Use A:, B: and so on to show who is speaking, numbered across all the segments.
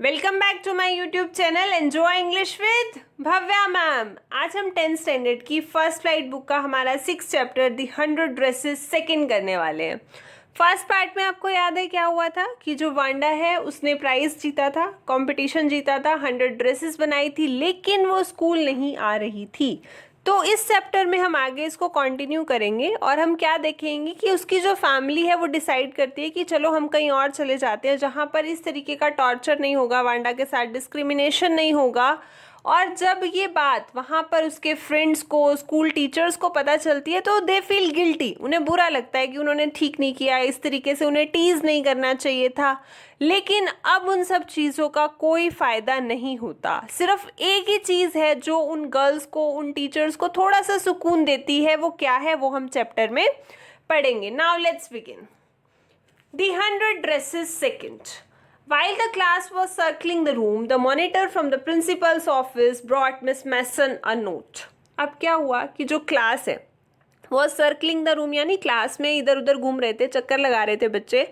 A: Welcome back to my YouTube channel enjoy English with Bhavya ma'am. आज हम 10th standard की first flight book का हमारा 6th चैप्टर दी 100 dresses second करने वाले हैं। फर्स्ट पार्ट में आपको याद है क्या हुआ था कि जो वांडा है उसने प्राइज जीता था, कंपटीशन जीता था, 100 ड्रेसेस बनाई थी, लेकिन वो स्कूल नहीं आ रही थी। तो इस चैप्टर में हम आगे इसको कंटिन्यू करेंगे और हम क्या देखेंगे कि उसकी जो फैमिली है वो डिसाइड करती है कि चलो हम कहीं और चले जाते हैं जहाँ पर इस तरीके का टॉर्चर नहीं होगा, वांडा के साथ डिस्क्रिमिनेशन नहीं होगा। और जब ये बात वहाँ पर उसके फ्रेंड्स को, स्कूल टीचर्स को पता चलती है तो दे फील गिल्टी, उन्हें बुरा लगता है कि उन्होंने ठीक नहीं किया, इस तरीके से उन्हें टीज नहीं करना चाहिए था। लेकिन अब उन सब चीज़ों का कोई फ़ायदा नहीं होता। सिर्फ एक ही चीज़ है जो उन गर्ल्स को, उन टीचर्स को थोड़ा सा सुकून देती है। वो क्या है वो हम चैप्टर में पढ़ेंगे। Now let's begin. The 100 dresses second. While the class was circling the room, the monitor from the principal's office brought Miss Mason a note. अब क्या हुआ कि जो क्लास है वो सर्कलिंग द रूम यानी क्लास में इधर उधर घूम रहे थे, चक्कर लगा रहे थे बच्चे।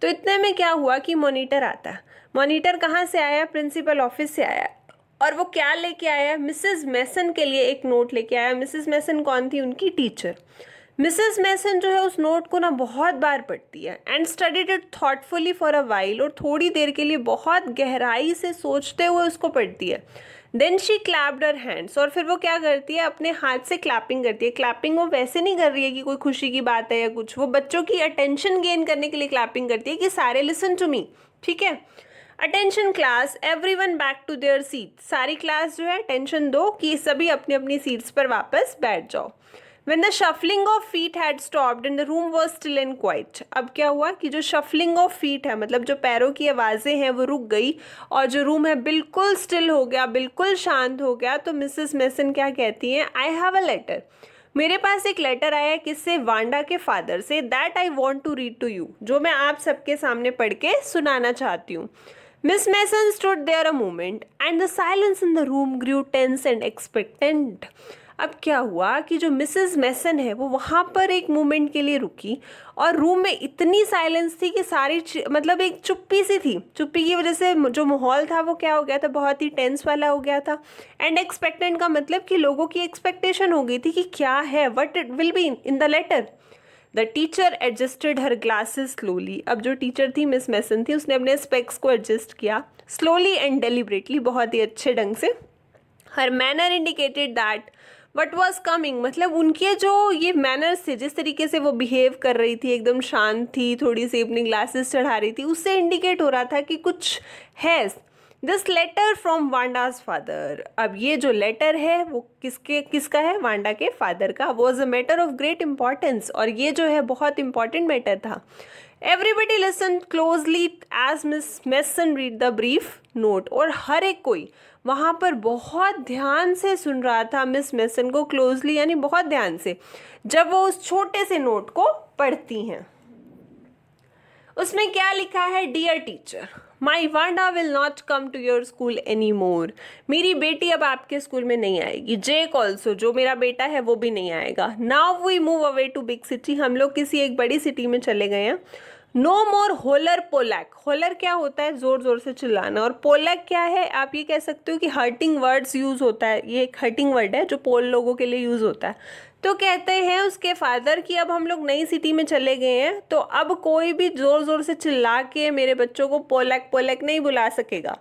A: तो इतने में क्या हुआ कि मॉनिटर आता है। मॉनिटर कहाँ से आया? प्रिंसिपल ऑफिस से आया। और वो क्या लेके आया? मिसेस मैसन के लिए एक नोट लेके आया। मिसेस मैसन कौन थी? उनकी टीचर। मिसेस मैसन जो है उस नोट को ना बहुत बार पढ़ती है and studied it thoughtfully for a while, और थोड़ी देर के लिए बहुत गहराई से सोचते हुए उसको पढ़ती है। Then she clapped her hands, और फिर वो क्या करती है? अपने हाथ से क्लैपिंग करती है। क्लैपिंग वो वैसे नहीं कर रही है कि कोई खुशी की बात है या कुछ, वो बच्चों की अटेंशन गेन करने के लिए क्लैपिंग करती है कि सारे लिसन टू मी, ठीक है। Attention class, everyone back to their seat. सारी क्लास जो है अटेंशन दो कि सभी अपनी अपनी सीट्स पर वापस बैठ जाओ। When the shuffling of feet had stopped and the room was still and quiet. अब क्या हुआ कि जो shuffling of feet है, मतलब जो पैरों की आवाज़ें हैं वो रुक गई और जो रूम है बिल्कुल स्टिल हो गया, बिल्कुल शांत हो गया। तो मिसेस मैसन क्या कहती हैं? I have a letter. मेरे पास एक लेटर आया है। किससे? वांडा के फादर से। That I want to read to you, जो मैं आप सबके सामने पढ़ के सुनाना चाहती हूँ। Miss Mason stood there a moment and the silence in the room grew tense and expectant. अब क्या हुआ कि जो मिसेस मैसन है वो वहाँ पर एक मोमेंट के लिए रुकी और रूम में इतनी साइलेंस थी कि सारी मतलब एक चुप्पी सी थी। चुप्पी की वजह से जो माहौल था वो क्या हो गया था? बहुत ही टेंस वाला हो गया था। एंड एक्सपेक्टेंट का मतलब कि लोगों की एक्सपेक्टेशन हो गई थी कि क्या है, what it will be in the letter. The teacher adjusted her glasses slowly. अब जो टीचर थी, मिस मैसन थी, उसने अपने स्पेक्स को एडजस्ट किया स्लोली एंड डेलिबरेटली, बहुत ही अच्छे ढंग से। Her manner indicated that what was coming, मतलब उनके जो ये मैनर्स थे, जिस तरीके से वो बिहेव कर रही थी, एकदम शांत थी, थोड़ी सी अपनी ग्लासेस चढ़ा रही थी, उससे इंडिकेट हो रहा था कि कुछ है। This letter from Wanda's father. अब ये जो लेटर है वो किसका है? वांडा के फादर का। Was a matter of great importance, और ये जो है बहुत इंपॉर्टेंट मैटर था। Everybody listen closely as Miss Mason read the brief note, और हर एक कोई वहाँ पर बहुत ध्यान से सुन रहा था मिस मैसन को, क्लोजली यानी बहुत ध्यान से, जब वो उस छोटे से नोट को पढ़ती हैं। उसमें क्या लिखा है? Dear teacher, my Wanda will not come to your school any more. मेरी बेटी अब आपके स्कूल में नहीं आएगी। जेक ऑल्सो, जो मेरा बेटा है वो भी नहीं आएगा। Now we move away to big city. हम लोग किसी एक बड़ी सिटी में चले गए हैं। नो मोर होलर पोलैक। होलर क्या होता है? जोर जोर से चिल्लाना। और पोलैक क्या है? आप ये कह सकते हो कि हर्टिंग वर्ड्स यूज होता है। ये एक हर्टिंग वर्ड है जो पोल लोगों के लिए यूज होता है। तो कहते हैं उसके फादर कि अब हम लोग नई सिटी में चले गए हैं, तो अब कोई भी जोर जोर से चिल्ला के मेरे बच्चों को पोलैक पोलैक नहीं बुला सकेगा।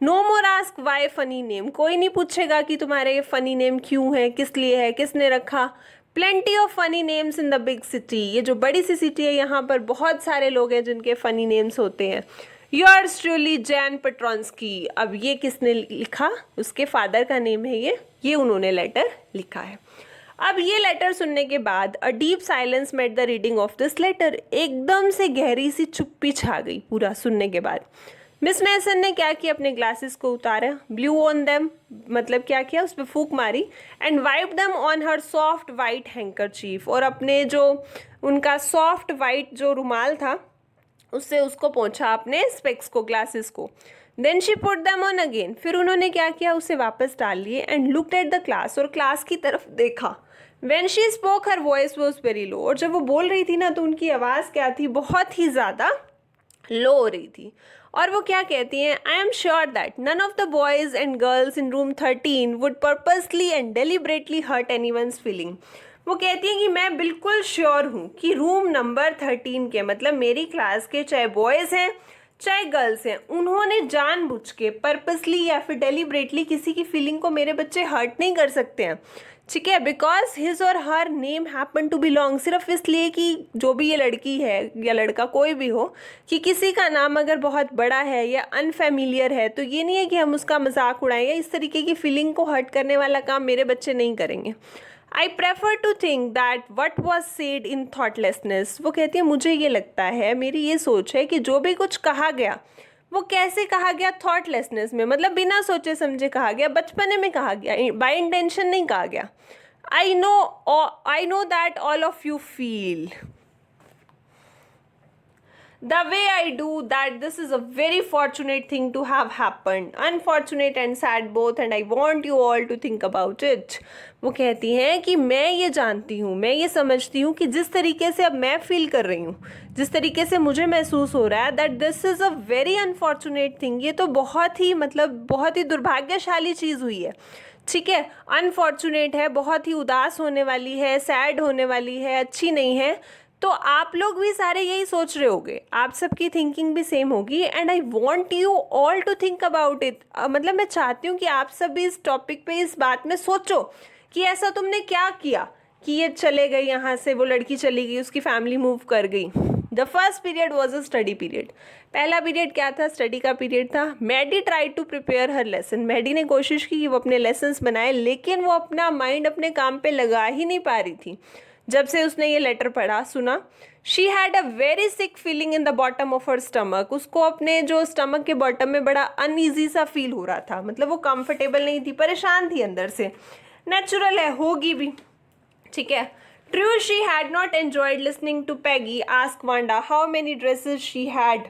A: No more ask why funny name. कोई नहीं पूछेगा कि तुम्हारे फनी नेम क्यों है, किस लिए है, किसने रखा। Plenty of funny names in the big city. ये जो बड़ी सी सिटी है यहाँ पर बहुत सारे लोग हैं जिनके फनी नेम्स होते हैं। Yours truly Jan Petronski. अब ये किसने लिखा? उसके फादर का नेम है ये उन्होंने लेटर लिखा है। अब ये लेटर सुनने के बाद a deep silence met the reading of this letter. एकदम से गहरी सी चुप्पी छा गई पूरा सुनने के बाद। मिस मैसन ने क्या किया? अपने ग्लासेस को उतारा, ब्लू ऑन देम, मतलब क्या किया? उस पर फूंक मारी, and wipe them on her soft white handkerchief, और अपने जो उनका सॉफ्ट वाइट जो रुमाल था उससे उसको पोंछा अपने स्पेक्स को, ग्लासेस को। Then she put them on again. फिर उन्होंने क्या किया? उसे वापस डाल लिए and looked at the class, और क्लास की तरफ देखा। When she spoke her voice was very low, और जब वो बोल रही थी ना तो उनकी आवाज़ क्या थी? बहुत ही ज़्यादा लो हो रही थी। और वो क्या कहती हैं, I am sure that none of the boys and girls in room 13 would purposely and deliberately hurt anyone's feeling. वो कहती हैं कि मैं बिल्कुल श्योर हूँ कि रूम नंबर 13 के, मतलब मेरी क्लास के, चाहे बॉयज़ हैं चाहे गर्ल्स हैं, उन्होंने जानबूझ के पर्पसली या फिर डेलिबरेटली किसी की फीलिंग को मेरे बच्चे हर्ट नहीं कर सकते हैं, ठीक है। Because his or her name happen to belong, सिर्फ इसलिए कि जो भी ये लड़की है या लड़का कोई भी हो, कि किसी का नाम अगर बहुत बड़ा है या अनफेमिलियर है तो ये नहीं है कि हम उसका मजाक उड़ाएं या इस तरीके की फीलिंग को हर्ट करने वाला काम मेरे बच्चे नहीं करेंगे। I prefer to think that what was said in thoughtlessness. वो कहती है मुझे ये लगता है, मेरी ये सोच है कि जो भी कुछ कहा गया वो कैसे कहा गया, थॉटलेसनेस में, मतलब बिना सोचे समझे कहा गया, बचपने में कहा गया, बाय इंटेंशन नहीं कहा गया। I know that all of you feel the way I do that this is a very fortunate thing to have happened, unfortunate and sad both, and I want you all to think about it। वो कहती हैं कि मैं ये जानती हूँ, मैं ये समझती हूँ कि जिस तरीके से अब मैं फील कर रही हूँ, जिस तरीके से मुझे महसूस हो रहा है, that this is a very unfortunate thing, ये तो बहुत ही बहुत ही दुर्भाग्यशाली चीज़ हुई है, ठीक है। अनफॉर्चुनेट है, बहुत ही उदास होने वाली है, सैड होने वाली है, अच्छी नहीं है। तो आप लोग भी सारे यही सोच रहे होगे, आप सबकी थिंकिंग भी सेम होगी, and I want you all to think about it. मतलब मैं चाहती हूँ कि आप सब भी इस टॉपिक पे, इस बात में सोचो कि ऐसा तुमने क्या किया कि ये चले गई यहाँ से, वो लड़की चली गई, उसकी फैमिली मूव कर गई। The first period was a study period. पहला पीरियड क्या था, स्टडी का पीरियड था। Maddie try to prepare her lesson. Maddie ने कोशिश की कि वो अपने लेसन्स बनाए, लेकिन वो अपना माइंड अपने काम पे लगा ही नहीं पा रही थी जब से उसने ये लेटर पढ़ा, सुना। She had a very sick feeling in the bottom of her stomach. उसको अपने जो स्टमक के बॉटम में बड़ा अनईजी सा फील हो रहा था, मतलब वो कंफर्टेबल नहीं थी, परेशान थी अंदर से। नेचुरल है, होगी भी, ठीक है। True, she had not enjoyed listening to Peggy ask Wanda how many dresses she had.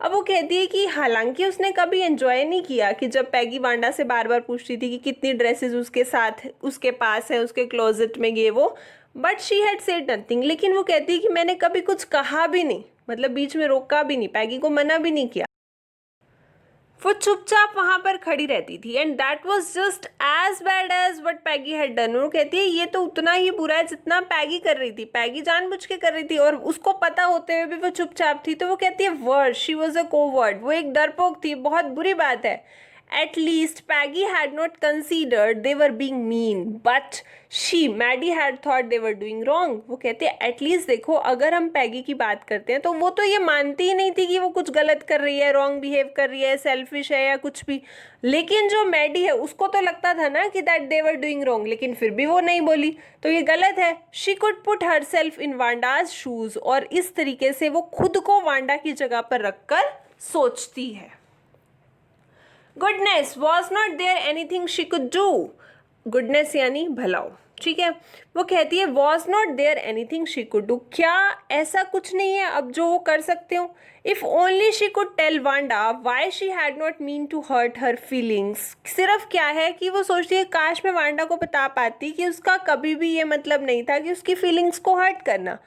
A: अब वो कहती है कि हालांकि उसने कभी एंजॉय नहीं किया कि जब पैगी वांडा से बार बार पूछती थी कि कितनी ड्रेसेस उसके साथ, उसके पास है, उसके क्लोजेट में, ये वो, but she had said nothing. लेकिन वो कहती है कि मैंने कभी कुछ कहा भी नहीं, मतलब बीच में रोका भी नहीं, पैगी को मना भी नहीं किया, वो चुपचाप वहाँ पर खड़ी रहती थी। And that was just as bad as what Peggy had done. वो कहती है ये तो उतना ही बुरा है जितना पैगी कर रही थी। पैगी जानबूझ के कर रही थी और उसको पता होते हुए भी वो चुपचाप थी। तो वो कहती है word, she was a coward, वो एक डरपोक थी, बहुत बुरी बात है। At least Peggy had not considered they were being mean, but Maddie had thought they were doing wrong। वो कहते हैं एटलीस्ट देखो, अगर हम पैगी की बात करते हैं तो वो तो ये मानती ही नहीं थी कि वो कुछ गलत कर रही है, रॉन्ग बिहेव कर रही है, सेल्फिश है या कुछ भी। लेकिन जो मैडी है उसको तो लगता था ना कि that they were doing wrong, लेकिन फिर भी वो नहीं बोली, तो ये गलत है। She could put herself in Wanda's shoes, और इस तरीके से वो खुद को वांडा की जगह पर रखकर सोचती है। Goodness was not there anything she could do. Goodness यानी भलाओ, ठीक है। वो कहती है was not there anything she could do, क्या ऐसा कुछ नहीं है अब जो वो कर सकते हो। If only she could tell Wanda why she had not mean to hurt her feelings. सिर्फ क्या है कि वो सोचती है काश मैं वांडा को बता पाती कि उसका कभी भी ये मतलब नहीं था कि उसकी फीलिंग्स को हर्ट करना।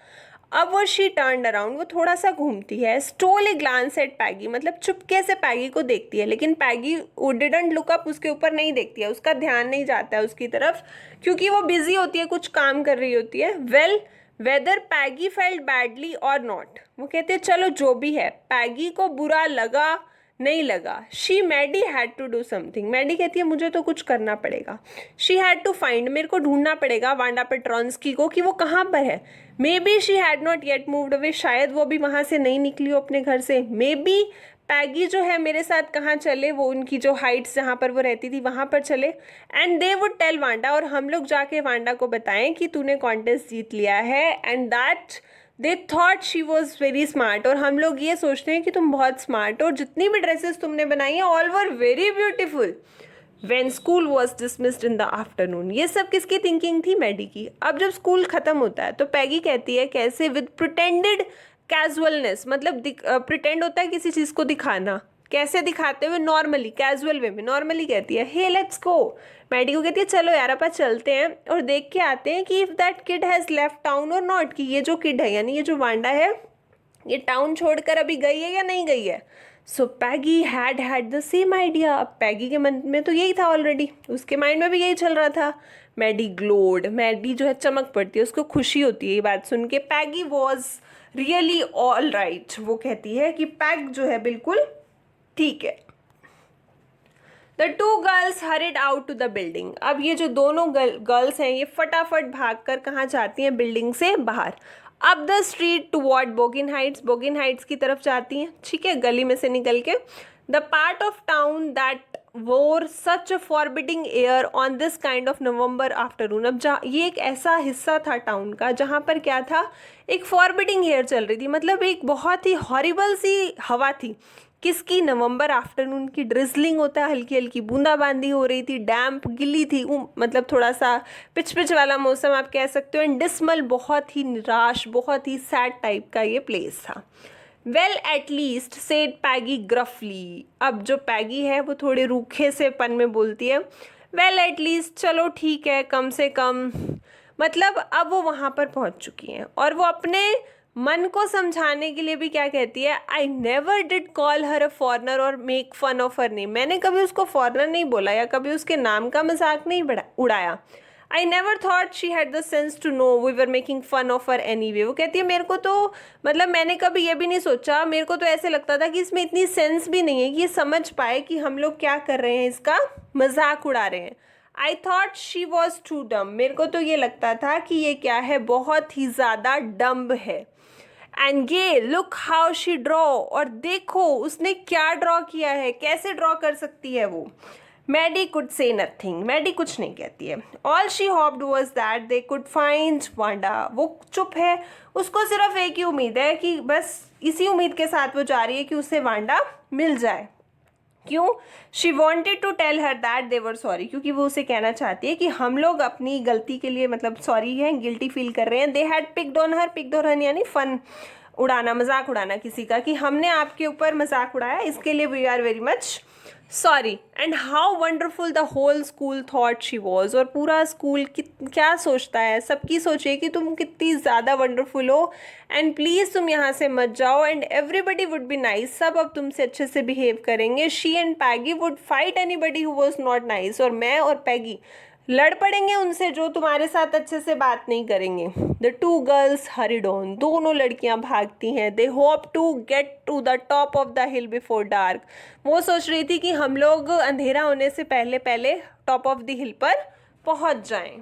A: अब वो शी टर्न्ड अराउंड, वो थोड़ा सा घूमती है। स्टोल ए ग्लांस एट पैगी, मतलब चुपके से पैगी को देखती है, लेकिन पैगी डिडंट लुक अप, उसके ऊपर नहीं देखती है, उसका ध्यान नहीं जाता है उसकी तरफ, क्योंकि वो बिजी होती है, कुछ काम कर रही होती है। वेल वेदर पैगी फेल्ट बैडली और नॉट, वो कहते हैं चलो जो भी है, पैगी को बुरा लगा नहीं लगा। She Maddie had to do something, Maddie कहती है मुझे तो कुछ करना पड़ेगा। शी हैड टू फाइंड, मेरे को ढूंढना पड़ेगा वांडा पेट्रोंस्की को कि वो कहाँ पर है। May be she had not yet moved away, शायद वो भी वहाँ से नहीं निकली हो अपने घर से। मे बी पैगी जो है मेरे साथ कहाँ चले, वो उनकी जो हाइट्स जहाँ पर वो रहती थी वहाँ पर चले। And they would tell Wanda, और हम लोग जाके वांडा को बताएं कि तूने कॉन्टेस्ट जीत लिया है। And that they thought she was very smart, और हम लोग ये सोचते हैं कि तुम बहुत स्मार्ट हो, जितनी भी ड्रेसेस तुमने बनाई हैं all were very beautiful. When school was dismissed in the afternoon, ये सब किसकी थिंकिंग थी, मैडी की। अब जब स्कूल ख़त्म होता है तो पैगी कहती है कैसे, विद प्रिटेंडेड कैजुअलनेस, मतलब प्रिटेंड होता है किसी चीज़ को दिखाना, कैसे दिखाते हुए, नॉर्मली कैजुअल वे में, नॉर्मली कहती है हे लेट्स गो। मैडी को कहती है चलो यार अपन चलते हैं और देख के आते हैं कि if that kid has left town और नॉट, कि ये जो किड है यानी ये जो वांडा है ये टाउन छोड़कर अभी गई है या नहीं गई है। सो पैगी हैड द सेम आइडिया। अब पैगी के मन में तो यही था ऑलरेडी, उसके माइंड में भी यही चल रहा था। मैडी ग्लोड, मैडी जो है चमक पड़ती है, उसको खुशी होती है ये बात सुन के। पैगी वॉज रियली ऑल राइट, वो कहती है कि पैग जो है बिल्कुल ठीक है। The two girls hurried out to the building. अब ये जो दोनों गर्ल्स हैं ये फटाफट भागकर कहाँ जाती हैं, बिल्डिंग से बाहर। अब the street toward Boggins Heights, Boggins Heights की तरफ जाती हैं, ठीक है, गली में से निकल के। The part of town that wore such a forbidding air on this kind of November afternoon. अब जहाँ ये एक ऐसा हिस्सा था टाउन का जहाँ पर क्या था, एक फॉरबिडिंग एयर चल रही थी, मतलब एक बहुत ही हॉरिबल सी हवा थी। किसकी? नवंबर आफ्टरनून की। ड्रिजलिंग होता है, हल्की हल्की बूंदाबांदी हो रही थी, डैम्प गिली थी, मतलब थोड़ा सा पिच पिच वाला मौसम आप कह सकते हो। एंड डिसमल, बहुत ही निराश, बहुत ही सैड टाइप का ये प्लेस था। वेल एट लीस्ट सेड पैगी ग्रफली। अब जो पैगी है वो थोड़े रूखे से पन में बोलती है, वेल एट लीस्ट, चलो ठीक है, कम से कम। मतलब अब वो वहाँ पर पहुँच चुकी हैं और वो अपने मन को समझाने के लिए भी क्या कहती है, I never did call her a foreigner or make fun of her name. मैंने कभी उसको फॉरनर नहीं बोला या कभी उसके नाम का मजाक नहीं उड़ाया। I never thought she had the sense to know we were making fun of her any way. वो कहती है मेरे को तो, मतलब मैंने कभी ये भी नहीं सोचा, मेरे को तो ऐसे लगता था कि इसमें इतनी सेंस भी नहीं है कि ये समझ पाए कि हम लोग क्या कर रहे हैं, इसका मजाक उड़ा रहे हैं। I thought she was too dumb. मेरे को तो ये लगता था कि ये क्या है, बहुत ही ज़्यादा डम्ब है। एंड ये लुक हाउ शी ड्रॉ, और देखो उसने क्या ड्रॉ किया है, कैसे ड्रॉ कर सकती है वो। मैडी कुड से नथिंग, मैडी कुछ नहीं कहती है। All she hoped was that they could find Wanda. वो चुप है, उसको सिर्फ एक ही उम्मीद है कि बस इसी उम्मीद के साथ वो जा रही है कि उसे वांडा मिल जाए। क्यों? She wanted to tell her that they were sorry, क्योंकि वो उसे कहना चाहती है कि हम लोग अपनी गलती के लिए मतलब सॉरी हैं, गिल्टी फील कर रहे हैं। They had picked on her, picked on her यानी फन उड़ाना, मजाक उड़ाना किसी का, कि हमने आपके ऊपर मजाक उड़ाया, इसके लिए we are very much sorry. And how wonderful the whole school thought she was. और पूरा स्कूल क्या सोचता है, सबकी सोचिए कि तुम कितनी ज़्यादा वंडरफुल हो एंड प्लीज़ तुम यहाँ से मत जाओ and everybody would be nice. सब अब तुमसे अच्छे से बिहेव करेंगे। She and Peggy would fight anybody who was not nice. और मैं और पैगी लड़ पड़ेंगे उनसे जो तुम्हारे साथ अच्छे से बात नहीं करेंगे। The two girls hurried on, दोनों लड़कियां भागती हैं। They hope to get to the top of the hill before dark. वो सोच रही थी कि हम लोग अंधेरा होने से पहले पहले टॉप ऑफ द हिल पर पहुंच जाएं।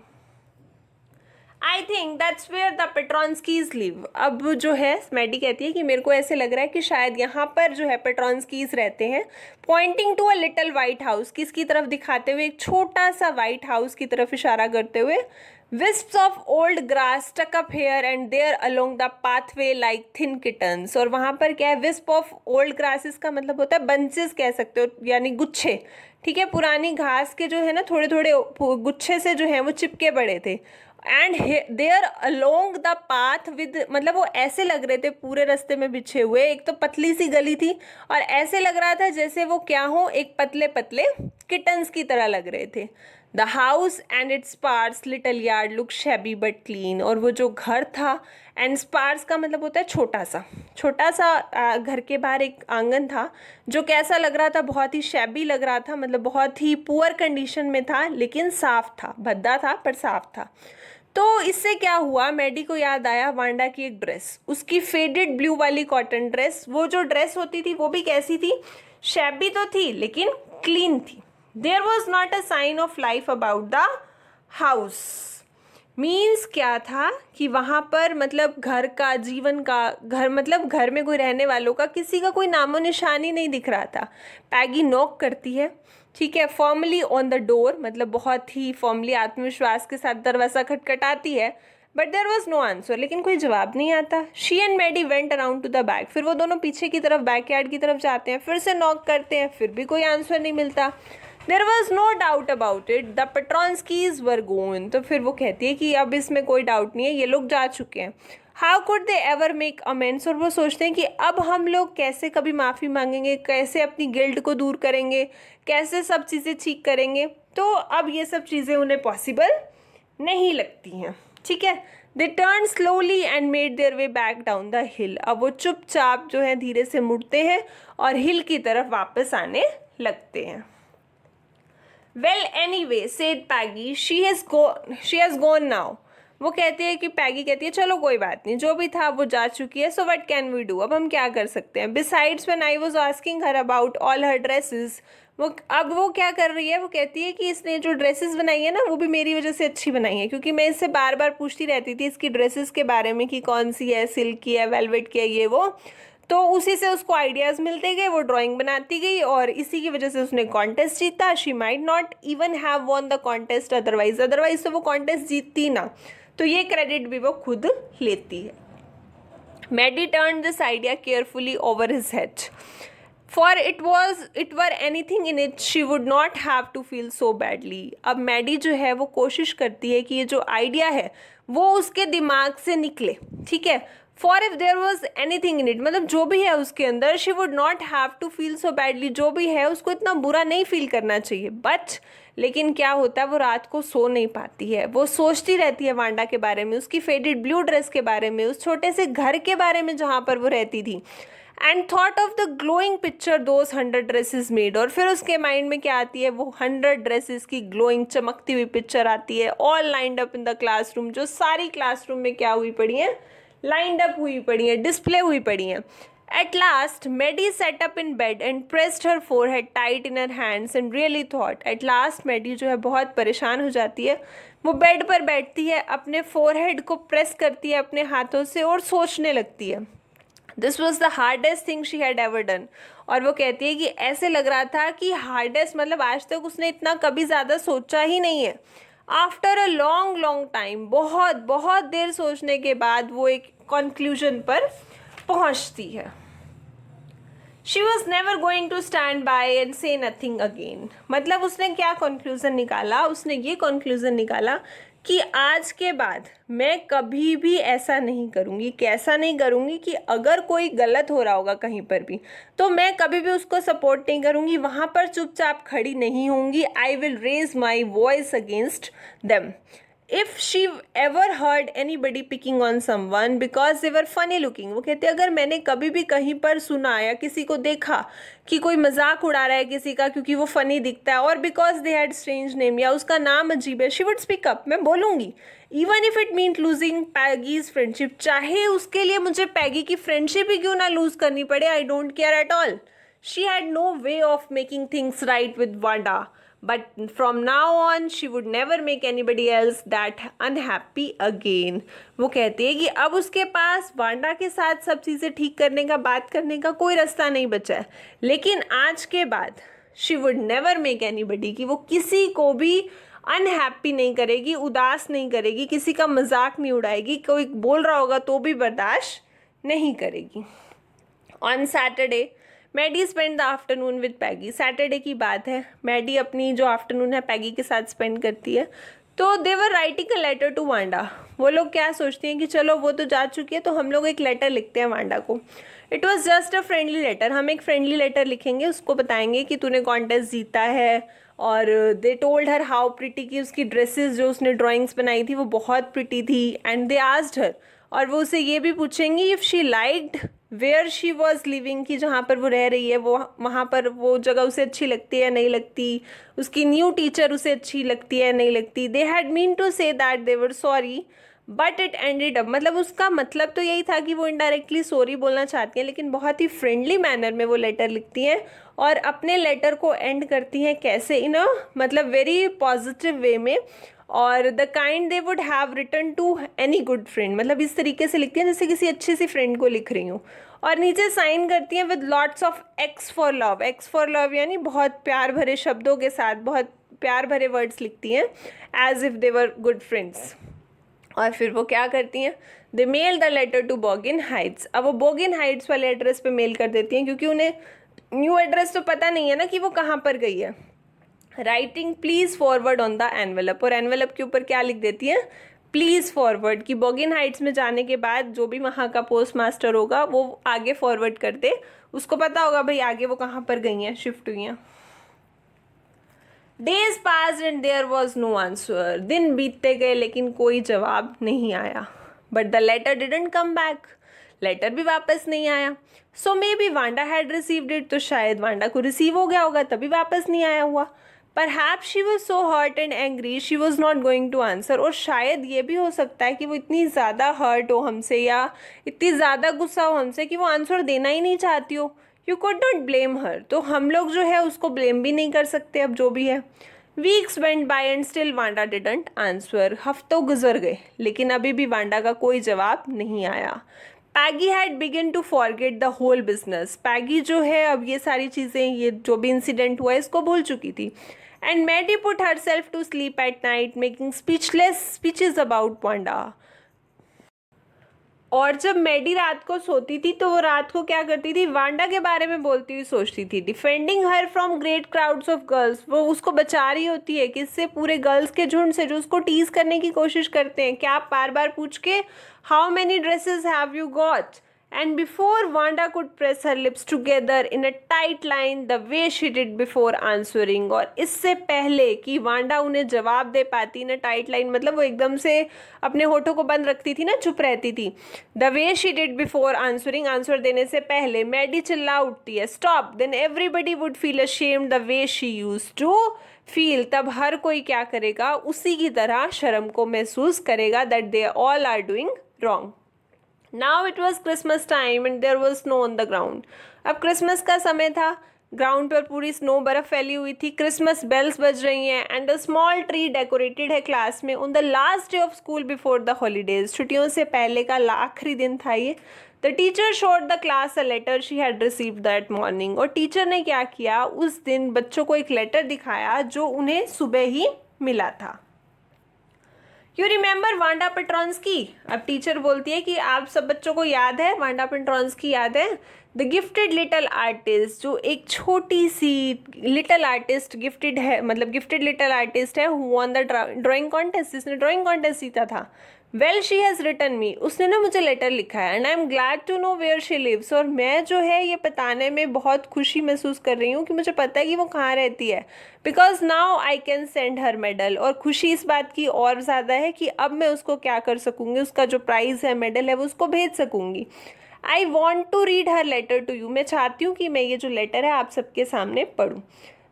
A: I think that's where the Petronskis live. अब जो है मैडी कहती है कि मेरे को ऐसे लग रहा है कि शायद यहाँ पर जो है पेट्रॉन्स्कीज रहते हैं। Pointing to a little white house, किसकी तरफ दिखाते हुए, एक छोटा सा वाइट हाउस की तरफ इशारा करते हुए। wisps of old grass stuck up here and there along the pathway like thin kittens। और वहाँ पर क्या है, wisp of old grasses का मतलब होता है बंचेस कह सकते हो, यानी गुच्छे, ठीक है, पुरानी घास के जो है ना थोड़े थोड़े गुच्छे से जो है वो चिपके पड़े थे। And there along the path with, मतलब वो ऐसे लग रहे थे पूरे रास्ते में बिछे हुए। एक तो पतली सी गली थी और ऐसे लग रहा था जैसे वो क्या हो, एक पतले पतले किटन्स की तरह लग रहे थे। The house and its sparse little yard look shabby but clean. और वो जो घर था, एंड स्पार्स का मतलब होता है छोटा सा घर के बाहर एक आंगन था जो कैसा लग रहा था, बहुत ही शैबी लग रहा था, मतलब बहुत ही पुअर कंडीशन में था, लेकिन साफ था, भद्दा था पर साफ था। तो इससे क्या हुआ, मैडी को याद आया वांडा की एक ड्रेस, उसकी फेडेड ब्लू वाली कॉटन ड्रेस। वो जो ड्रेस होती थी वो भी कैसी थी, शैबी तो थी लेकिन क्लीन थी। There was not a sign of life about the house. Means क्या था कि वहाँ पर मतलब घर का, जीवन का, घर मतलब घर में कोई रहने वालों का किसी का कोई नामो निशान ही नहीं दिख रहा था। पैगी नॉक करती है, ठीक है, फॉर्मली ऑन द डोर, मतलब बहुत ही फॉर्मली आत्मविश्वास के साथ दरवाज़ा खटखटाती है। But there was no answer, लेकिन कोई जवाब नहीं आता। She and Maddie went around to the back. फिर वो दोनों पीछे की तरफ, बैकयार्ड की तरफ जाते हैं, फिर से नॉक करते हैं, फिर भी कोई आंसर नहीं मिलता। There was no doubt about it, the Petronskis were gone. तो फिर वो कहती है कि अब इसमें कोई डाउट नहीं है, ये लोग जा चुके हैं। How could they ever make amends. और वो सोचते हैं कि अब हम लोग कैसे कभी माफ़ी मांगेंगे, कैसे अपनी गिल्ट को दूर करेंगे, कैसे सब चीज़ें ठीक करेंगे। तो अब ये सब चीज़ें उन्हें पॉसिबल नहीं लगती हैं, ठीक है। They turn slowly and made their way back down the हिल। अब वो चुपचाप जो है धीरे से मुड़ते हैं और हिल की तरफ वापस आने लगते हैं। Well anyway said Peggy, she has gone now. वो कहती है कि पैगी कहती है चलो कोई बात नहीं, जो भी था वो जा चुकी है, so what can we do, अब हम क्या कर सकते हैं। Besides when I was asking her about all her dresses, वो क्या कर रही है, वो कहती है कि इसने जो ड्रेसेस बनाई है ना वो भी मेरी वजह से अच्छी बनाई है, क्योंकि मैं इससे बार बार पूछती रहती थी इसकी ड्रेसेस के बारे में कि कौन सी है, सिल्क की है, वेलवेट की है, ये वो, तो उसी से उसको आइडियाज़ मिलते गए, वो ड्राइंग बनाती गई और इसी की वजह से उसने कॉन्टेस्ट जीता। She might not even have won the contest otherwise तो वो कॉन्टेस्ट जीतती ना, तो ये क्रेडिट भी वो खुद लेती है। Maddie turn this idea carefully over his head, for it were anything in it she would not have to feel so badly. अब मैडी जो है वो कोशिश करती है कि ये जो आइडिया है वो उसके दिमाग से निकले, ठीक है। For if there was anything in it, मतलब जो भी है उसके अंदर, she would not have to feel so badly, जो भी है उसको इतना बुरा नहीं फील करना चाहिए। बट लेकिन क्या होता है, वो रात को सो नहीं पाती है, वो सोचती रहती है वांडा के बारे में, उसकी फेडेड ब्लू ड्रेस के बारे में, उस छोटे से घर के बारे में जहाँ पर वो रहती थी, and thought of the glowing picture those 100 dresses made. और फिर उसके माइंड में क्या आती है, वो 100 ड्रेसेस की ग्लोइंग चमकती हुई पिक्चर आती है, all lined up in the classroom, जो सारी क्लासरूम में क्या हुई पड़ी है, लाइंड अप हुई पड़ी है, डिस्प्ले हुई पड़ी हैं। At last, Maddie sat up in bed and pressed her forehead tight in her hands and really thought. At last, Maddie जो है बहुत परेशान हो जाती है, वो बेड पर बैठती है, अपने फोरहेड को प्रेस करती है अपने हाथों से और सोचने लगती है। This was the hardest thing she had ever done. और वो कहती है कि ऐसे लग रहा था कि हार्डेस्ट, मतलब आज तक उसने इतना कभी ज़्यादा सोचा ही नहीं है। After a long long time, बहुत बहुत देर सोचने के बाद वो एक कंक्लूजन पर पहुंचती है। She was never going to stand by and say nothing again. मतलब उसने क्या कंक्लूजन निकाला, उसने ये कंक्लूजन निकाला कि आज के बाद मैं कभी भी ऐसा नहीं करूँगी, कैसा नहीं करूँगी कि अगर कोई गलत हो रहा होगा कहीं पर भी तो मैं कभी भी उसको सपोर्ट नहीं करूँगी, वहाँ पर चुपचाप खड़ी नहीं होंगी। I will raise my voice against them if she ever heard anybody picking on someone because they were funny looking. वो कहते हैं अगर मैंने कभी भी कहीं पर सुना या किसी को देखा कि कोई मजाक उड़ा रहा है किसी का क्योंकि वो फनी दिखता है, और because they had strange name या उसका नाम अजीब है, शी वुड स्पीक अप, मैं बोलूँगी। Even if it mean losing Peggy's friendship, चाहे उसके लिए मुझे पैगी की फ्रेंडशिप ही क्यों ना लूज करनी पड़े, I don't care at all. She had no way of making things right with Wanda, but from now on she would never make anybody else that unhappy again। वो कहती है कि अब उसके पास वांडा के साथ सब चीज़ें ठीक करने का, बात करने का कोई रास्ता नहीं बचा है, लेकिन आज के बाद she would never make anybody, कि वो किसी को भी अनहैप्पी नहीं करेगी, उदास नहीं करेगी, किसी का मजाक नहीं उड़ाएगी, कोई बोल रहा होगा तो भी बर्दाश्त नहीं करेगी। On Saturday Maddie spend the afternoon with Peggy. Saturday की बात है, मैडी अपनी जो आफ्टरनून है पैगी के साथ स्पेंड करती है। तो they were writing a letter to Wanda. वो लोग क्या सोचती हैं कि चलो वो तो जा चुकी है तो हम लोग एक लेटर लिखते हैं वांडा को। It was just a friendly letter, हम एक फ्रेंडली लेटर लिखेंगे, उसको बताएंगे कि तूने कॉन्टेस्ट जीता है। और they told her how pretty, की उसकी ड्रेसेस जो उसने ड्राइंग्स बनाई थी वो बहुत प्रिटी थी। एंड दे आस्क्ड हर, और वो उसे ये भी पूछेंगी if she liked where she was living, की जहाँ पर वो रह रही है वो वहाँ पर वो जगह उसे अच्छी लगती है नहीं लगती, उसकी न्यू टीचर उसे अच्छी लगती है नहीं लगती। They had mean to say that they were sorry but it ended up, मतलब उसका मतलब तो यही था कि वो इनडायरेक्टली सॉरी बोलना चाहती हैं, लेकिन बहुत ही फ्रेंडली मैनर में वो लेटर लिखती हैं और अपने लेटर को एंड करती हैं कैसे, इन अ मतलब वेरी पॉजिटिव वे में, और the kind they would have written to any good friend, मतलब इस तरीके से लिखती हैं जैसे किसी अच्छी सी फ्रेंड को लिख रही हूँ। और नीचे साइन करती हैं with lots of x for love. X for love यानी बहुत प्यार भरे शब्दों के साथ बहुत प्यार भरे वर्ड्स लिखती हैं as if they were good friends. और फिर वो क्या करती हैं, they mail the letter to Boggins Heights. अब वो बोगिन हाइट्स वाले एड्रेस पे मेल कर देती हैं क्योंकि उन्हें न्यू एड्रेस तो पता नहीं है ना कि वो कहाँ पर गई है। Writing please forward on the envelope, और एनवेलप के ऊपर क्या लिख देती है, प्लीज़ फॉरवर्ड, कि बोगिन हाइट्स में जाने के बाद जो भी वहाँ का पोस्ट मास्टर होगा वो आगे फॉरवर्ड कर दे, उसको पता होगा भाई आगे वो कहाँ पर गई हैं, शिफ्ट हुई हैं। Days pass and there was no answer. दिन बीतते गए लेकिन कोई जवाब नहीं आया। But the letter didn't come back, letter भी वापस नहीं आया. So maybe Wanda had received it, तो शायद वांडा को रिसीव हो गया होगा तभी वापस नहीं आया हुआ. Perhaps she was so hurt and angry she was not going to answer. और शायद ये भी हो सकता है कि वो इतनी ज़्यादा हर्ट हो हमसे या इतनी ज़्यादा गुस्सा हो हमसे कि वो आंसर देना ही नहीं चाहती हो. You could not blame her. तो हम लोग जो है उसको ब्लेम भी नहीं कर सकते अब जो भी है. Weeks went by and still Wanda didn't answer. हफ्तों गुजर गए लेकिन अभी भी वांडा का कोई जवाब नहीं आया. Peggy had begun to forget the whole business. Peggy जो है अब ये सारी चीज़ें, ये जो भी इंसिडेंट हुआ है इसको भूल चुकी थी. And Maddie put herself to sleep at night, making speechless speeches about Wanda. और जब मैडी रात को सोती थी तो वो रात को क्या करती थी, वांडा के बारे में बोलती हुई सोचती थी. Defending her from great crowds of girls. वो उसको बचा रही होती है किससे, पूरे गर्ल्स के झुंड से जो उसको टीज करने की कोशिश करते हैं. क्या आप बार बार पूछ के how many dresses have you got. And before Wanda could press her lips together in a tight line the way she did before answering, और इससे पहले कि वांडा उन्हें जवाब दे पाती ना, टाइट लाइन मतलब वो एकदम से अपने होठों को बंद रखती थी ना, चुप रहती थी. The way she did before answering, answer देने से पहले मैडी चिल्ला उठती है stop, then everybody would feel ashamed the way she used to feel. तब हर कोई क्या करेगा, उसी की तरह शर्म को महसूस करेगा that they all are doing wrong. Now it was Christmas time and there was snow on the ground. अब क्रिसमस का समय था, ग्राउंड पर पूरी स्नो बर्फ़ फैली हुई थी. क्रिसमस बेल्स बज रही हैं and the small tree decorated है क्लास में. On the last day of school before the holidays, छुट्टियों से पहले का आखिरी दिन था ये. The teacher showed the class a letter she had received that morning. और टीचर ने क्या किया, उस दिन बच्चों को एक लेटर दिखाया जो उन्हें सुबह ही मिला था. You remember Wanda Petronski. अब टीचर बोलती है कि आप सब बच्चों को याद है, वांडा पेट्रॉन्स्की याद है. द गिफ्टेड लिटल आर्टिस्ट, जो एक छोटी सी लिटल आर्टिस्ट गिफ्टेड है, मतलब गिफ्टेड लिटल आर्टिस्ट है, who won the drawing contest, जिसने ड्राइंग कॉन्टेस्ट जीता था. Well she has written me, उसने ना मुझे लेटर लिखा है. And I am glad to know where she lives, और मैं जो है ये बताने में बहुत खुशी महसूस कर रही हूँ कि मुझे पता है कि वो कहाँ रहती है. Because now I can send her medal, और खुशी इस बात की और ज़्यादा है कि अब मैं उसको क्या कर सकूँगी, उसका जो प्राइज़ है, मेडल है, वो उसको भेज सकूँगी. I want to read her letter to you, मैं चाहती हूँ कि मैं ये जो लेटर है आप सबके सामने पढ़ूँ.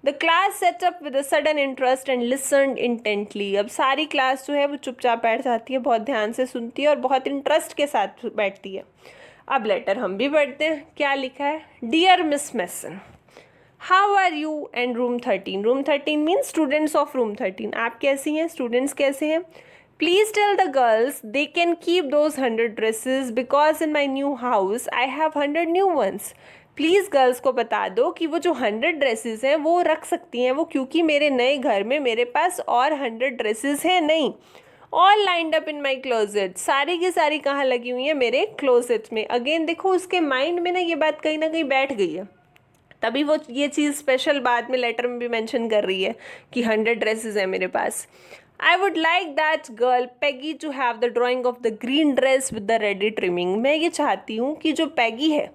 A: The class sat up with a sudden interest and listened intently. अब सारी क्लास जो है वो चुपचाप बैठ जाती है, बहुत ध्यान से सुनती है और बहुत इंटरेस्ट के साथ बैठती है. अब लेटर हम भी पढ़ते हैं. क्या लिखा है, dear Miss Mason, how are you and room 13. Room 13 means students of room 13. आप कैसी हैं, स्टूडेंट्स कैसे हैं. Please tell the girls they can keep those 100 dresses because in my new house I have 100 new ones. Please girls को बता दो कि वो जो 100 ड्रेसेस हैं वो रख सकती हैं वो, क्योंकि मेरे नए घर में मेरे पास और 100 ड्रेसेस हैं. नहीं, all lined up in my closet, सारी की सारी कहाँ लगी हुई हैं, मेरे क्लोजेट में. अगेन देखो उसके माइंड में ना ये बात कहीं ना कहीं बैठ गई है, तभी वो ये चीज़ स्पेशल बाद में लेटर में भी मेंशन कर रही है कि 100 ड्रेसेस हैं मेरे पास. I would like that girl Peggy to have the drawing of the green dress with the ready trimming. मैं ये चाहती हूँ कि जो पैगी है,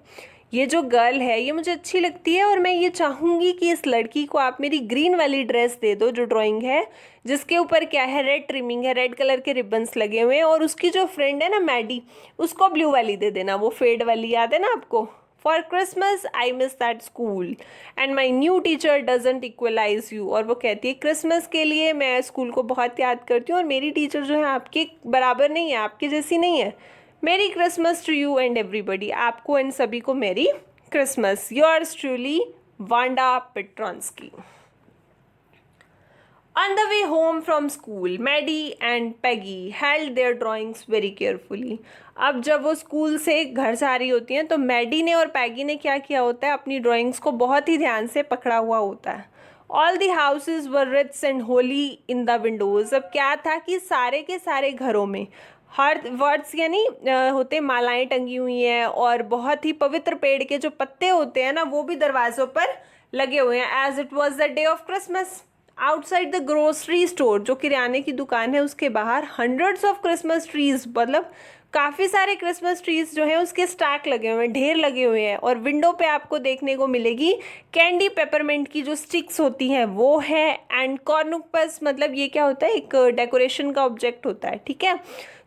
A: ये जो गर्ल है, ये मुझे अच्छी लगती है और मैं ये चाहूँगी कि इस लड़की को आप मेरी ग्रीन वाली ड्रेस दे दो जो ड्राइंग है, जिसके ऊपर क्या है, रेड ट्रिमिंग है, रेड कलर के रिबन्स लगे हुए हैं. और उसकी जो फ्रेंड है ना मैडी, उसको ब्लू वाली दे देना, वो फेड वाली, याद है ना आपको. For Christmas I miss that school and my new teacher doesn't equalize you. और वो कहती है क्रिसमस के लिए मैं स्कूल को बहुत याद करती हूँ और मेरी टीचर जो है आपके बराबर नहीं है, आपकी जैसी नहीं है. मेरी Christmas to you and everybody, आपको एंड सभी को मेरी Christmas. Yours truly Wanda पेट्रॉन्स्की. On the way home from school, Maddie and Peggy held their drawings very carefully. अब जब वो स्कूल से घर जा रही होती हैं तो मैडी ने और पैगी ने क्या किया होता है, अपनी ड्राइंग्स को बहुत ही ध्यान से पकड़ा हुआ होता है. All the houses were rich and holy in the windows. अब क्या था कि सारे के सारे घरों में हर वर्ड्स यानी होते मालाएं टंगी हुई हैं और बहुत ही पवित्र पेड़ के जो पत्ते होते हैं ना वो भी दरवाज़ों पर लगे हुए हैं. As it was the day of Christmas. Outside the grocery store, जो किराने की दुकान है उसके बाहर, हंड्रेड्स ऑफ क्रिसमस ट्रीज, मतलब काफ़ी सारे क्रिसमस ट्रीज जो हैं उसके स्टैक लगे हुए हैं, ढेर लगे हुए हैं, और विंडो पे आपको देखने को मिलेगी कैंडी पेपरमेंट की जो स्टिक्स होती हैं वो है, एंड कॉर्नुकपस मतलब ये क्या होता है, एक डेकोरेशन का ऑब्जेक्ट होता है, ठीक है,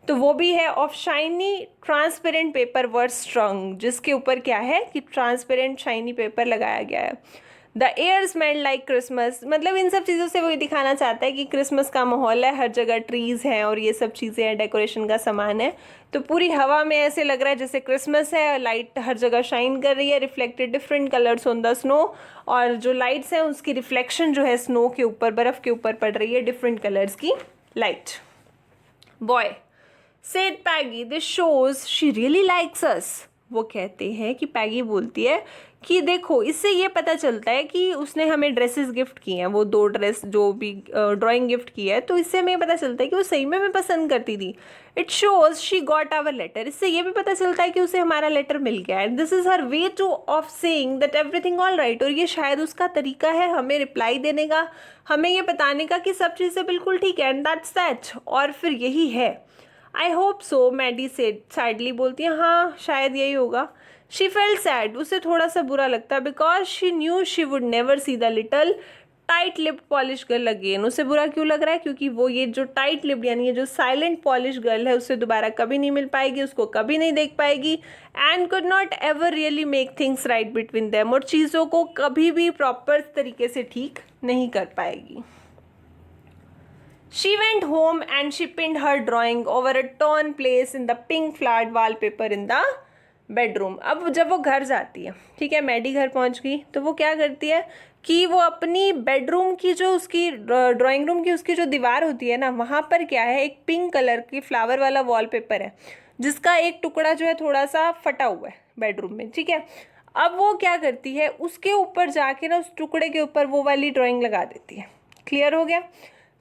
A: तो वो भी है। ऑफ शाइनी ट्रांसपेरेंट पेपर वर स्ट्रंग, जिसके ऊपर क्या है कि ट्रांसपेरेंट शाइनी पेपर लगाया गया है। The air smell like Christmas, मतलब इन सब चीज़ों से वो ये दिखाना चाहता है कि क्रिसमस का माहौल है, हर जगह ट्रीज़ हैं और ये सब चीज़ें हैं, डेकोरेशन का सामान है, तो पूरी हवा में ऐसे लग रहा है जैसे क्रिसमस है। लाइट हर जगह शाइन कर रही है, reflected different colours on the snow, और जो लाइट्स हैं उसकी रिफ्लेक्शन जो है स्नो के ऊपर, बर्फ़ के ऊपर पड़ रही है, डिफरेंट कलर्स की light. Boy said Peggy, this shows she really likes us, वो कहते हैं कि पैगी बोलती है कि देखो इससे ये पता चलता है कि उसने हमें ड्रेसेस गिफ्ट की हैं, वो 2 ड्रेस जो भी ड्राइंग गिफ्ट की है, तो इससे हमें पता चलता है कि वो सही में हमें पसंद करती थी। It shows she got hour later, इससे ये भी पता चलता है कि उसे हमारा लेटर मिल गया है। This is her way two of saying that everything all right, और ये शायद उसका तरीका है हमें रिप्लाई देने का, हमें ये बताने का कि सब चीज़ें बिल्कुल ठीक है, एंड दैट्स दैट, और फिर यही है। I hope so, Maddie sadly बोलती है, हाँ शायद यही होगा। शी फेल्ट सैड, उसे थोड़ा सा बुरा लगता है, because she knew she would never see the little tight lipped polish girl again. उसे बुरा क्यों लग रहा है, क्योंकि वो ये जो टाइट लिप्ड यानी ये जो साइलेंट पॉलिश गर्ल है उससे दोबारा कभी नहीं मिल पाएगी, उसको कभी नहीं देख पाएगी, and could not ever really make things right between them, और चीज़ों को कभी भी प्रॉपर तरीके से ठीक नहीं कर पाएगी। She went home and she pinned her drawing over a torn place in the pink flowered wallpaper in the bedroom. अब जब वो घर जाती है, ठीक है, मैडी घर पहुंच गई, तो वो क्या करती है कि वो अपनी बेडरूम की जो उसकी ड्राइंग रूम की उसकी जो दीवार होती है ना, वहाँ पर क्या है, एक पिंक कलर की फ्लावर वाला वॉलपेपर है, जिसका एक टुकड़ा जो है थोड़ा सा फटा हुआ है बेडरूम में, ठीक है। अब वो क्या करती है, उसके ऊपर जाके ना उस टुकड़े के ऊपर वो वाली ड्राइंग लगा देती है। क्लियर हो गया।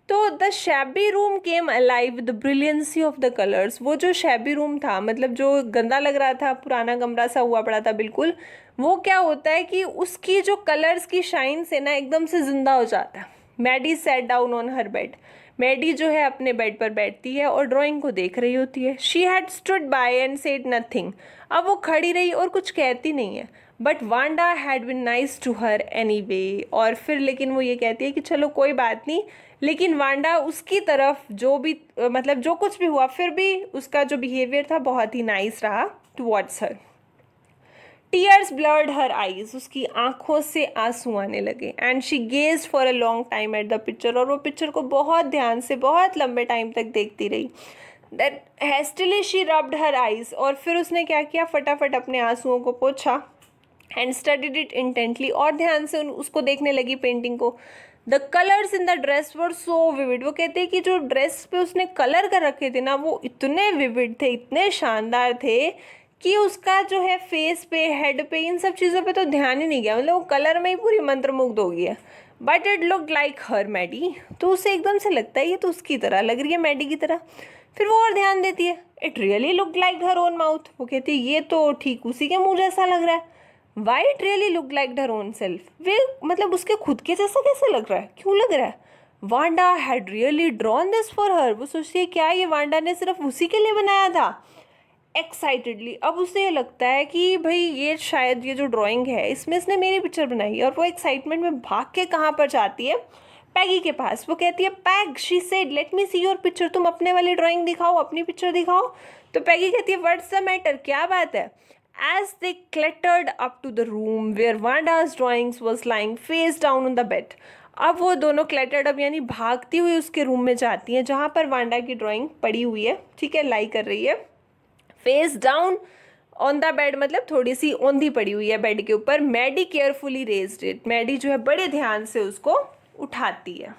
A: तो the shabby room came alive with the brilliancy of the colours, वो जो शैबी रूम था, मतलब जो गंदा लग रहा था, पुराना कमरा सा हुआ पड़ा था बिल्कुल, वो क्या होता है कि उसकी जो कलर्स की शाइन से ना एकदम से जिंदा हो जाता है। Maddie sat down on her bed, Maddie जो है अपने बेड पर बैठती है और ड्राइंग को देख रही होती है। She had stood by and said nothing, अब वो खड़ी रही और कुछ कहती नहीं है। But Wanda had been nice to her any way, और फिर लेकिन वो ये कहती है कि चलो कोई बात नहीं, लेकिन वांडा उसकी तरफ जो भी मतलब जो कुछ भी हुआ फिर भी उसका जो बिहेवियर था बहुत ही नाइस रहा टुवर्ड्स हर। टीयर्स ब्लर्ड हर आईज, उसकी आंखों से आंसू आने लगे, and she gazed for a long time at the picture, और वो पिक्चर को बहुत ध्यान से बहुत लंबे टाइम तक देखती रही। That hastily she rubbed her eyes, और फिर उसने क्या किया, फटाफट अपने आंसुओं को पोंछा, एंड स्टडीड इट इंटेंटली, और ध्यान से उसको देखने लगी पेंटिंग को। The colours in the dress were so vivid, वो कहते हैं कि जो ड्रेस पे उसने कलर कर रखे थे ना वो इतने विविड थे, इतने शानदार थे कि उसका जो है फेस पे, हेड पे, इन सब चीज़ों पे तो ध्यान ही नहीं गया, मतलब वो कलर में ही पूरी मंत्रमुग्ध हो गई है। But it look like her Maddie, तो उसे एकदम से लगता है ये तो उसकी तरह लग रही है, मैडी की तरह। फिर वो और ध्यान देती है, it really look like her own mouth, वो कहती है ये तो ठीक उसी के मुँह जैसा लग रहा है। Why it really look like her own self, वे मतलब उसके खुद के जैसा कैसे लग रहा है, क्यों लग रहा है। Wanda had really drawn this for her, वो सोचती है क्या ये वांडा ने सिर्फ उसी के लिए बनाया था। एक्साइटेडली, अब उसे ये लगता है कि भाई ये शायद ये जो ड्राइंग है इसमें इसने मेरी पिक्चर बनाई है, और वो एक्साइटमेंट में भाग के कहाँ पर जाती है, पैगी के पास। वो कहती है peg, she said let me see your picture, तुम अपने वाली ड्राइंग दिखाओ, अपनी पिक्चर दिखाओ। तो पैगी कहती है व्हाट्स द मैटर, क्या बात है। As they clattered up to the room where Wanda's drawings was lying face down on the bed, अब वो दोनों क्लेटर्ड अप यानी भागती हुई उसके रूम में जाती हैं जहाँ पर वांडा की ड्राइंग पड़ी हुई है, ठीक है, लाई कर रही है। Face down on the bed मतलब थोड़ी सी औंधी पड़ी हुई है बेड के ऊपर। Maddie carefully raised it, Maddie जो है बड़े ध्यान से उसको उठाती है।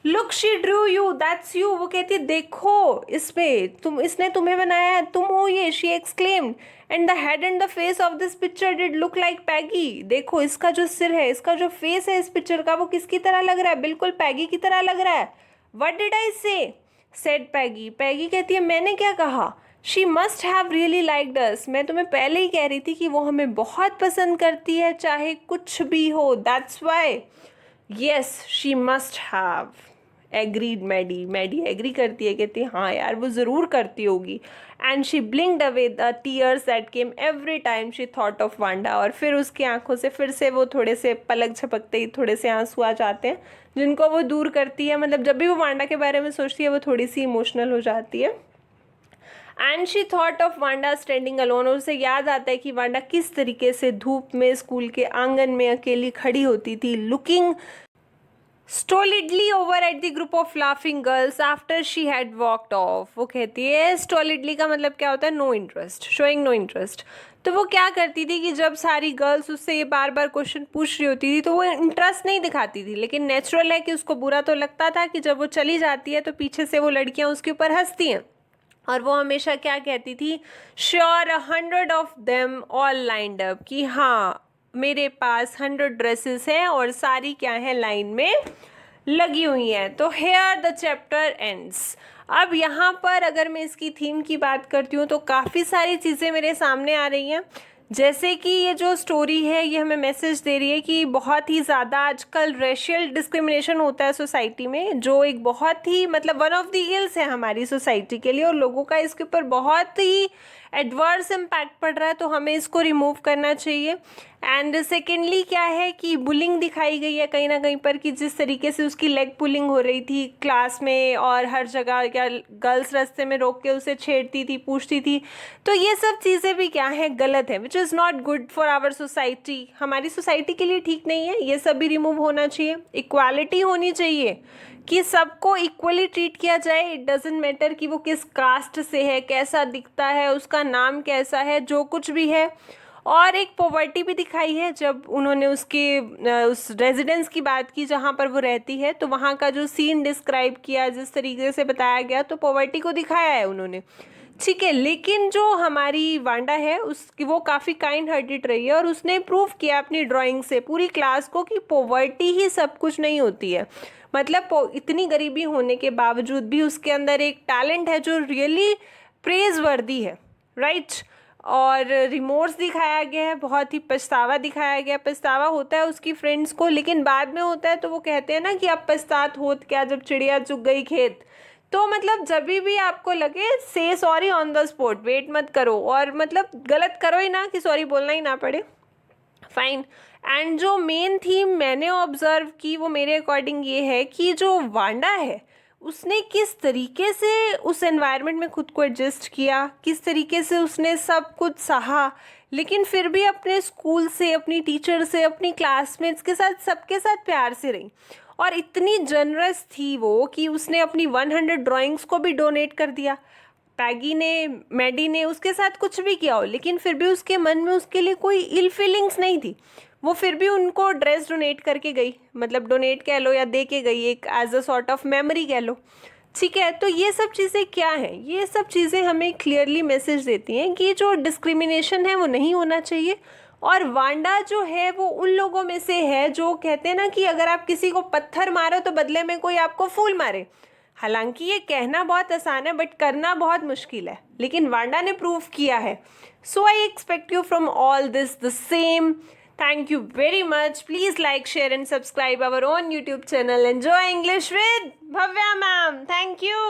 A: Look she drew you, that's you, वो कहती है देखो इसमें तुम, इसने तुम्हें बनाया है, तुम हो ये। She exclaimed, and the head and the face of this picture did look like Peggy, देखो इसका जो सिर है, इसका जो फेस है इस पिक्चर का, वो किसकी तरह लग रहा है, बिल्कुल पैगी की तरह लग रहा है। व्हाट डिड आई से, सेड पैगी, पैगी कहती है मैंने क्या कहा। She must have really liked us, मैं तुम्हें पहले ही कह रही थी कि वो हमें बहुत पसंद करती है चाहे कुछ भी हो, that's why. Yes she must have, agreed Maddie agree करती है, कहती है हाँ यार वो ज़रूर करती होगी। And she ब्लिंक्ड away the tears that came every time she thought of Wanda, और फिर उसकी आंखों से फिर से वो थोड़े से पलक झपकते ही थोड़े से आंसू आ जाते हैं, जिनको वो दूर करती है। मतलब जब भी वो वांडा के बारे में सोचती है वो थोड़ी सी इमोशनल हो जाती है। And she thought of Wanda standing alone, और उसे याद आता है कि वांडा किस तरीके से धूप में स्कूल के आंगन में अकेली खड़ी होती थी, looking stolidly over at the group of laughing girls after she had walked off. वो कहती है स्टोलिडली का मतलब क्या होता है, no interest, showing no interest. तो वो क्या करती थी कि जब सारी गर्ल्स उससे ये बार बार क्वेश्चन पूछ रही होती थी तो वो इंटरेस्ट नहीं दिखाती थी, लेकिन नेचुरल है कि उसको बुरा तो लगता था कि जब वो चली जाती है तो पीछे से वो लड़कियां उसके ऊपर हंसती हैं। और वो हमेशा क्या कहती थी, sure 100 of them all lined up, कि हाँ मेरे पास 100 ड्रेसेस हैं और सारी क्या है लाइन में लगी हुई हैं। तो हेयर द चैप्टर एंड्स। अब यहाँ पर अगर मैं इसकी थीम की बात करती हूँ तो काफ़ी सारी चीज़ें मेरे सामने आ रही हैं। जैसे कि ये जो स्टोरी है ये हमें मैसेज दे रही है कि बहुत ही ज़्यादा आजकल रेशियल डिस्क्रिमिनेशन होता है सोसाइटी में, जो एक बहुत ही मतलब वन ऑफ द इल्स है हमारी सोसाइटी के लिए, और लोगों का इसके ऊपर बहुत ही एडवर्स इम्पैक्ट पड़ रहा है, तो हमें इसको रिमूव करना चाहिए। एंड सेकेंडली क्या है कि बुलिंग दिखाई गई है कहीं ना कहीं पर, कि जिस तरीके से उसकी लेग पुलिंग हो रही थी क्लास में और हर जगह, क्या गर्ल्स रास्ते में रोक के उसे छेड़ती थी, पूछती थी, तो ये सब चीज़ें भी क्या है गलत है, which is not good for our society, हमारी सोसाइटी के लिए ठीक नहीं है, ये सब भी रिमूव होना चाहिए। इक्वालिटी होनी चाहिए कि सबको इक्वली ट्रीट किया जाए, इट डजेंट मैटर कि वो किस कास्ट से है, कैसा दिखता है, उसका नाम कैसा है, जो कुछ भी है। और एक पॉवर्टी भी दिखाई है, जब उन्होंने उसके उस रेजिडेंस की बात की जहाँ पर वो रहती है, तो वहाँ का जो सीन डिस्क्राइब किया, जिस तरीके से बताया गया, तो पॉवर्टी को दिखाया है उन्होंने, ठीक है। लेकिन जो हमारी वांडा है उसकी वो काफ़ी काइंड हार्टेड रही है, और उसने प्रूव किया अपनी ड्राइंग से पूरी क्लास को कि पॉवर्टी ही सब कुछ नहीं होती है। मतलब इतनी गरीबी होने के बावजूद भी उसके अंदर एक टैलेंट है जो रियली प्रेज वर्दी है, राइट। और रिमोर्स दिखाया गया है, बहुत ही पछतावा दिखाया गया। पछतावा होता है उसकी फ्रेंड्स को, लेकिन बाद में होता है तो वो कहते हैं ना कि अब पछतात होत क्या जब चिड़िया चुग गई खेत। तो मतलब जब भी आपको लगे say sorry on the spot, wait मत करो, और मतलब गलत करो ही ना कि सॉरी बोलना ही ना पड़े, फाइन। एंड जो मेन थीम मैंने ऑब्जर्व की वो मेरे अकॉर्डिंग ये है कि जो वांडा है उसने किस तरीके से उस एनवायरनमेंट में खुद को एडजस्ट किया, किस तरीके से उसने सब कुछ सहा, लेकिन फिर भी अपने स्कूल से, अपनी टीचर से, अपनी क्लासमेट्स के साथ, सबके साथ प्यार से रही। और इतनी जनरस थी वो कि उसने अपनी 100 ड्राइंग्स को भी डोनेट कर दिया। पैगी ने, मैडी ने उसके साथ कुछ भी किया हो, लेकिन फिर भी उसके मन में उसके लिए कोई इल फीलिंग्स नहीं थी, वो फिर भी उनको ड्रेस डोनेट करके गई, मतलब डोनेट कह लो या दे के गई, एक as a sort of memory कह लो, ठीक है। तो ये सब चीज़ें क्या हैं, ये सब चीज़ें हमें क्लियरली मैसेज देती हैं कि जो डिस्क्रिमिनेशन है वो नहीं होना चाहिए। और वांडा जो है वो उन लोगों में से है जो कहते हैं ना कि अगर आप किसी को पत्थर मारो तो बदले में कोई आपको फूल मारे। हालांकि ये कहना बहुत आसान है बट करना बहुत मुश्किल है, लेकिन वांडा ने प्रूव किया है। So I expect you from all this the same. Thank you very much. Please like, share and subscribe our own YouTube channel. Enjoy English with Bhavya ma'am. Thank you.